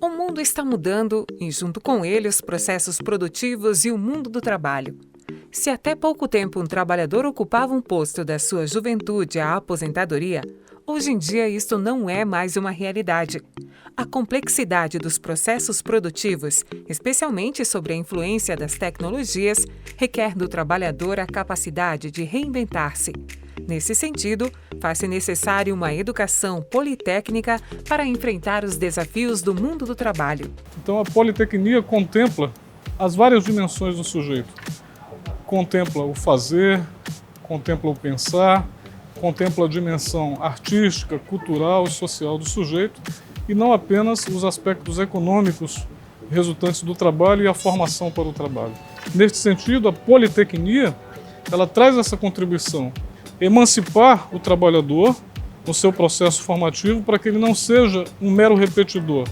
O mundo está mudando e, junto com ele, os processos produtivos e o mundo do trabalho. Se até pouco tempo um trabalhador ocupava um posto da sua juventude à aposentadoria, hoje em dia isto não é mais uma realidade. A complexidade dos processos produtivos, especialmente sobre a influência das tecnologias, requer do trabalhador a capacidade de reinventar-se. Nesse sentido, faz-se necessário uma educação politécnica para enfrentar os desafios do mundo do trabalho. Então a politecnia contempla as várias dimensões do sujeito. Contempla o fazer, contempla o pensar, contempla a dimensão artística, cultural e social do sujeito e não apenas os aspectos econômicos resultantes do trabalho e a formação para o trabalho. Neste sentido, a politecnia ela traz essa contribuição, emancipar o trabalhador no seu processo formativo para que ele não seja um mero repetidor,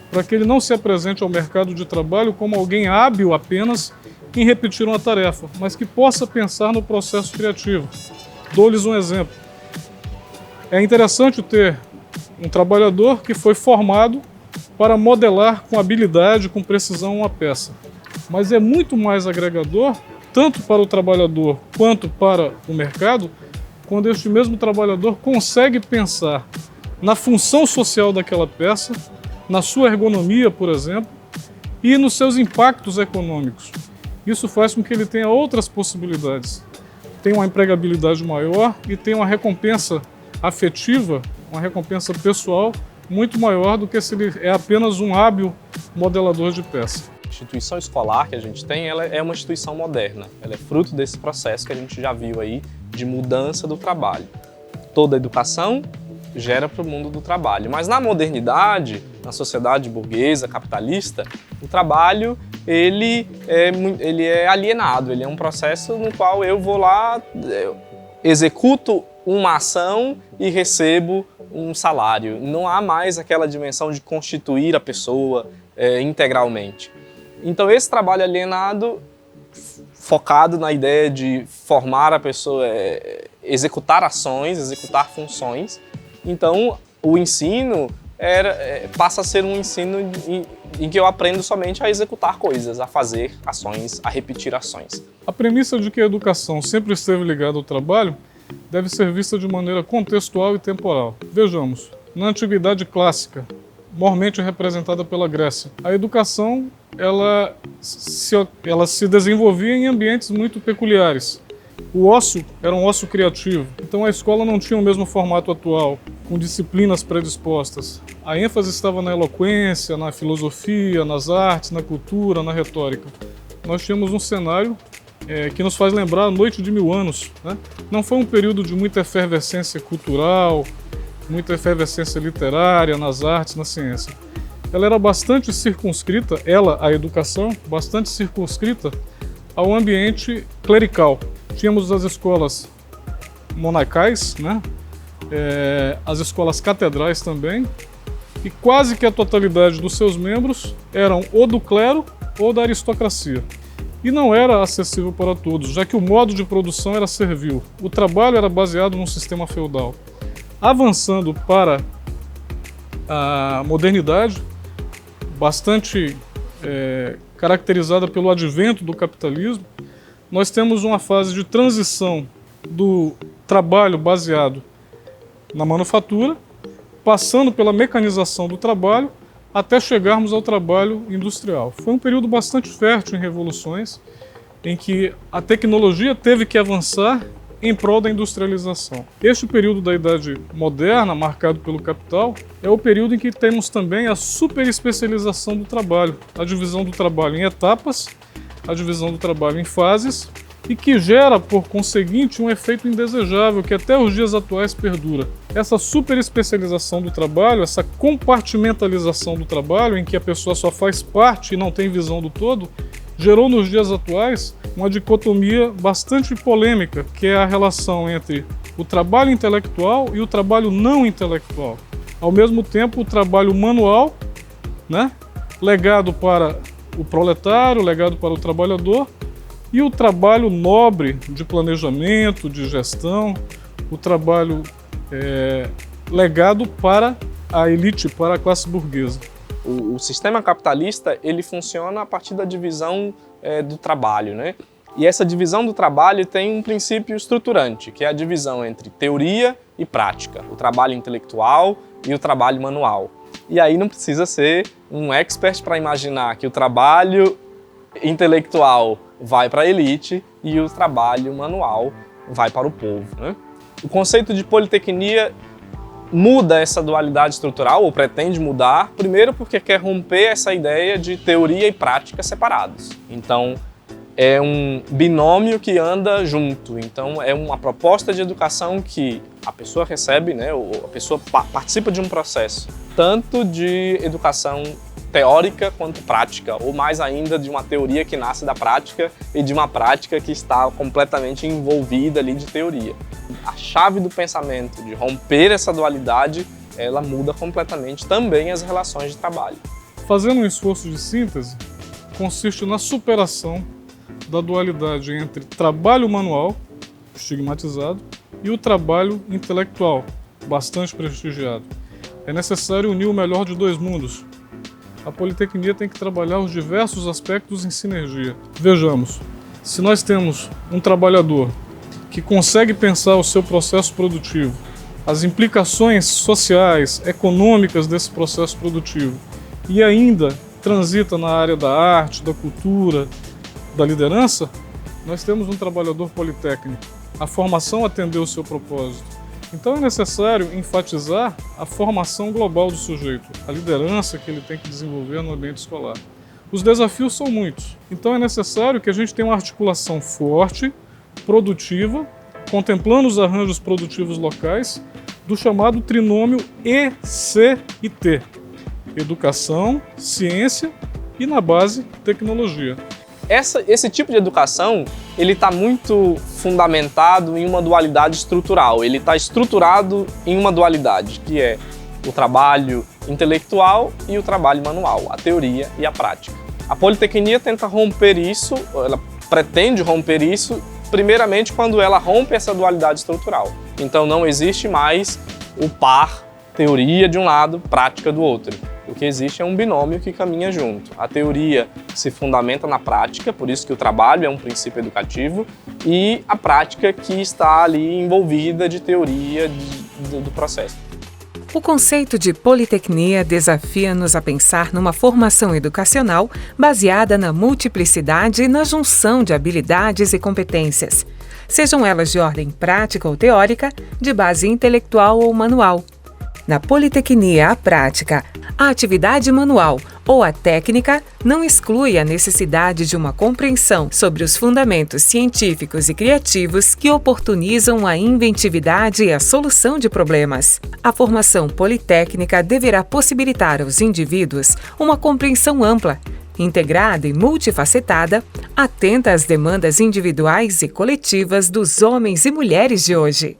para que ele não se apresente ao mercado de trabalho como alguém hábil apenas em repetir uma tarefa, mas que possa pensar no processo criativo. Dou-lhes um exemplo. É interessante ter um trabalhador que foi formado para modelar com habilidade, com precisão uma peça, mas é muito mais agregador, tanto para o trabalhador quanto para o mercado, quando este mesmo trabalhador consegue pensar na função social daquela peça, na sua ergonomia, por exemplo, e nos seus impactos econômicos. Isso faz com que ele tenha outras possibilidades. Tem uma empregabilidade maior e tem uma recompensa afetiva, uma recompensa pessoal muito maior do que se ele é apenas um hábil modelador de peça. A instituição escolar que a gente tem, ela é uma instituição moderna. Ela é fruto desse processo que a gente já viu aí de mudança do trabalho. Toda educação gera para o mundo do trabalho. Mas na modernidade, na sociedade burguesa, capitalista, o trabalho ele é alienado, ele é um processo no qual eu vou lá, executo uma ação e recebo um salário. Não há mais aquela dimensão de constituir a pessoa integralmente. Então esse trabalho alienado, focado na ideia de formar a pessoa, executar ações, executar funções, então o ensino passa a ser um ensino em que eu aprendo somente a executar coisas, a fazer ações, a repetir ações. A premissa de que a educação sempre esteve ligada ao trabalho deve ser vista de maneira contextual e temporal. Vejamos, na antiguidade clássica, mormente representada pela Grécia, a educação ela se desenvolvia em ambientes muito peculiares. O ócio era um ócio criativo, então a escola não tinha o mesmo formato atual, com disciplinas predispostas. A ênfase estava na eloquência, na filosofia, nas artes, na cultura, na retórica. Nós tínhamos um cenário que nos faz lembrar a Noite de Mil Anos, né? Não foi um período de muita efervescência cultural, muita efervescência literária, nas artes, na ciência. Ela era bastante circunscrita, a educação, bastante circunscrita ao ambiente clerical. Tínhamos as escolas monacais, né? As escolas catedrais também, e quase que a totalidade dos seus membros eram ou do clero ou da aristocracia. E não era acessível para todos, já que o modo de produção era servil. O trabalho era baseado num sistema feudal. Avançando para a modernidade, bastante caracterizada pelo advento do capitalismo, nós temos uma fase de transição do trabalho baseado na manufatura, passando pela mecanização do trabalho, até chegarmos ao trabalho industrial. Foi um período bastante fértil em revoluções, em que a tecnologia teve que avançar em prol da industrialização. Este período da Idade Moderna, marcado pelo capital, é o período em que temos também a superespecialização do trabalho, a divisão do trabalho em etapas, a divisão do trabalho em fases, e que gera, por conseguinte, um efeito indesejável que até os dias atuais perdura. Essa superespecialização do trabalho, essa compartimentalização do trabalho, em que a pessoa só faz parte e não tem visão do todo, gerou nos dias atuais uma dicotomia bastante polêmica, que é a relação entre o trabalho intelectual e o trabalho não intelectual. Ao mesmo tempo, o trabalho manual, né, legado para o proletário, legado para o trabalhador, e o trabalho nobre de planejamento, de gestão, o trabalho legado para a elite, para a classe burguesa. O sistema capitalista, ele funciona a partir da divisão do trabalho, né? E essa divisão do trabalho tem um princípio estruturante, que é a divisão entre teoria e prática, o trabalho intelectual e o trabalho manual. E aí não precisa ser um expert para imaginar que o trabalho intelectual vai para a elite e o trabalho manual vai para o povo, né? O conceito de politecnia muda essa dualidade estrutural, ou pretende mudar, primeiro porque quer romper essa ideia de teoria e prática separados. Então, é um binômio que anda junto. Então, é uma proposta de educação que a pessoa recebe, né, ou a pessoa participa de um processo, tanto de educação teórica quanto prática, ou mais ainda de uma teoria que nasce da prática e de uma prática que está completamente envolvida ali de teoria. A chave do pensamento de romper essa dualidade, ela muda completamente também as relações de trabalho. Fazendo um esforço de síntese, consiste na superação da dualidade entre trabalho manual, estigmatizado, e o trabalho intelectual, bastante prestigiado. É necessário unir o melhor de dois mundos. A Politecnia tem que trabalhar os diversos aspectos em sinergia. Vejamos, se nós temos um trabalhador que consegue pensar o seu processo produtivo, as implicações sociais, econômicas desse processo produtivo, e ainda transita na área da arte, da cultura, da liderança, nós temos um trabalhador politécnico. A formação atendeu o seu propósito. Então é necessário enfatizar a formação global do sujeito, a liderança que ele tem que desenvolver no ambiente escolar. Os desafios são muitos, então é necessário que a gente tenha uma articulação forte, produtiva, contemplando os arranjos produtivos locais, do chamado trinômio E, C e T. Educação, ciência e, na base, tecnologia. Esse tipo de educação, ele está muito fundamentado em uma dualidade estrutural. Ele está estruturado em uma dualidade, que é o trabalho intelectual e o trabalho manual, a teoria e a prática. A Politecnia tenta romper isso, ela pretende romper isso, primeiramente quando ela rompe essa dualidade estrutural. Então não existe mais o par teoria de um lado, prática do outro. O que existe é um binômio que caminha junto. A teoria se fundamenta na prática, por isso que o trabalho é um princípio educativo, e a prática que está ali envolvida de teoria do processo. O conceito de politecnia desafia-nos a pensar numa formação educacional baseada na multiplicidade e na junção de habilidades e competências, sejam elas de ordem prática ou teórica, de base intelectual ou manual. Na politecnia, a prática, a atividade manual ou a técnica não exclui a necessidade de uma compreensão sobre os fundamentos científicos e criativos que oportunizam a inventividade e a solução de problemas. A formação politécnica deverá possibilitar aos indivíduos uma compreensão ampla, integrada e multifacetada, atenta às demandas individuais e coletivas dos homens e mulheres de hoje.